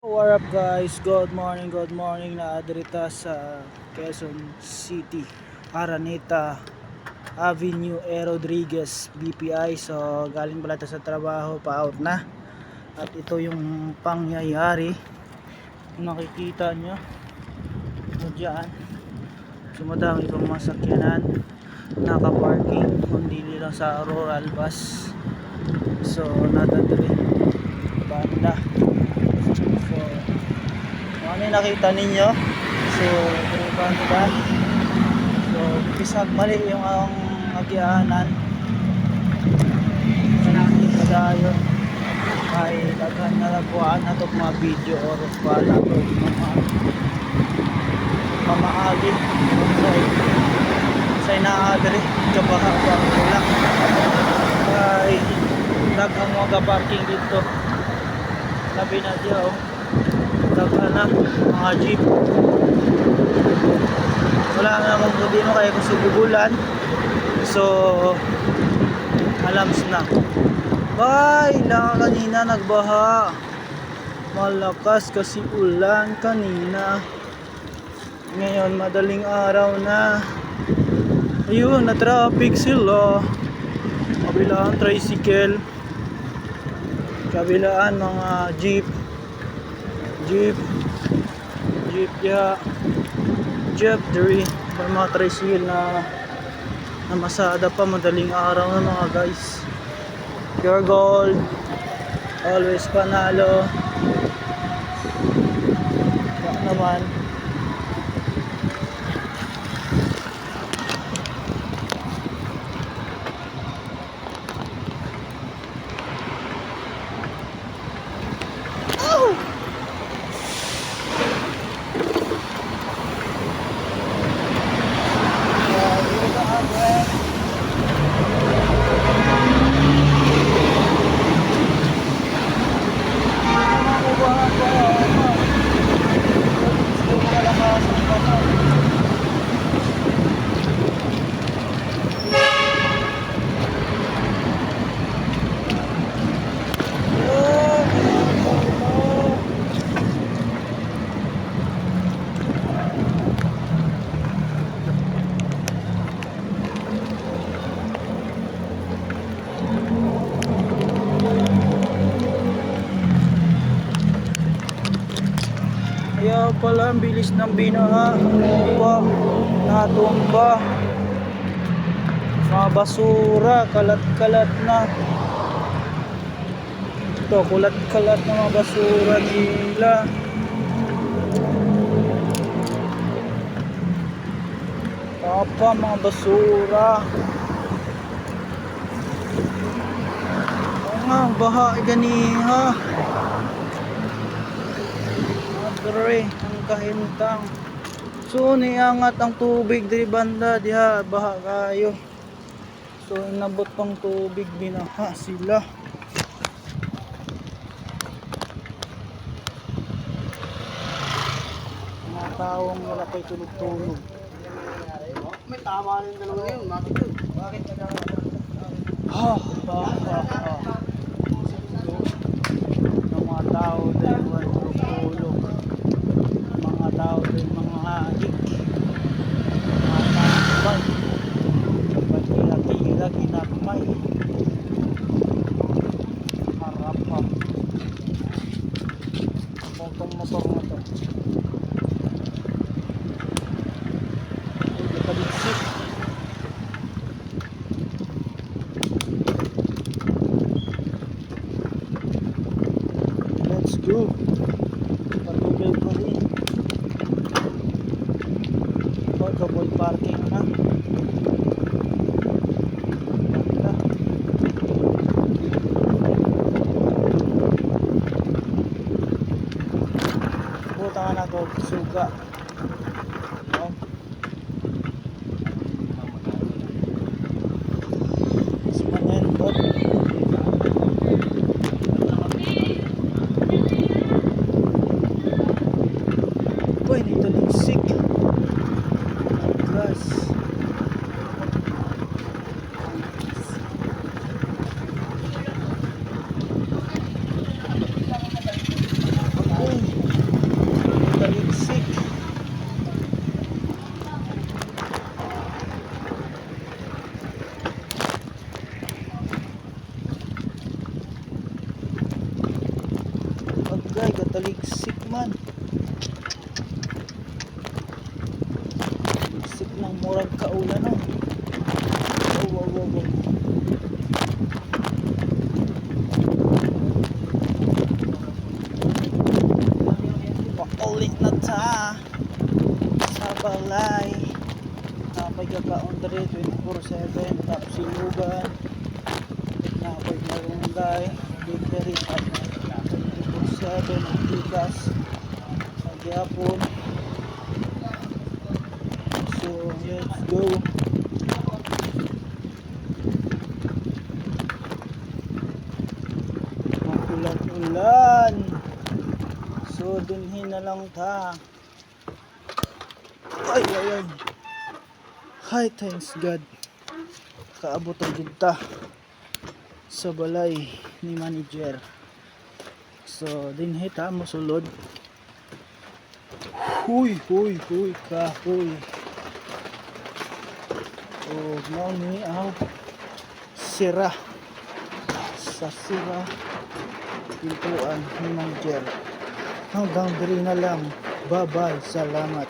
What up guys? Good morning na adirita sa Quezon City, Araneta Avenue, Rodriguez, BPI. So galing pala sa trabaho, pa-out na. At ito yung pangyayari. Nakikita nyo dyan, sumadami pang masakyanan naka-parking, kundi lang sa rural bus. So nadadali banda. So ano yung nakita ninyo? So banda. So pisag mali yung ang agianan. Nakita tayo ay daghan na labuan atong mga video or pala o mga pamaagi sa inaadri kabaha ba wala ay daghang mga parking dito. Labi na diya daghan na mga jeep. Wala namang problema kaya kung subugulan. So alams na. Bay, lang kanina nagbaha. Malakas kasi ulan kanina. Ngayon madaling araw na. Ayun, na traffic sila. Kabilaan tricycle. Kabilaan mga jeep ya. Jeep diri. May mga tricycle na masada pa, madaling araw na mga guys. Pure gold, always panalo. Bak naman. Kaya pala ang bilis ng binaha. Natumba mga basura, kalat-kalat na. Ito, kulat-kalat na mga basura nila. Papa, mga basura. Mga baha ganiha. Madre, ang kahintang. So niangat ang tubig diri banda diha, baha kayo. So inabot pang tubig, binaha sila. Mga taong wala kay tulog-tulog. May tama rin dalawa yun. Bakit ka Ang mga tao dahil wala tulog-tulog. Mga tao dahil mga adik. Mga tambay. Kapag tira-tira, ginagmay. Harap pa. Itong motor mo to. Paliksik. Let's go. Patugay pa rin. Double parking na. Ganda. Buta nga na ito, suga. Manendot. Boy, nito ligsik. Gas. Okay. gataligsik man. Ligsik ng murag kaulan no. Wow. Paulit na ta sa balay. Napay kakaon dere 24/7 tapos silugan. Napay marunggay, bakery at 24/7 ang tikas sa gyapon. So let's go. Ulan. So dinhin na lang ta. Ay. Hi, thanks God. Kaabot ang ginta sa balay ni manager. So dinhi ta mosulod. Huy, kahoy. Oh, now ni ang sira sa sira pintuan ni manager. Hanggang diri na lang. Bye-bye. Salamat.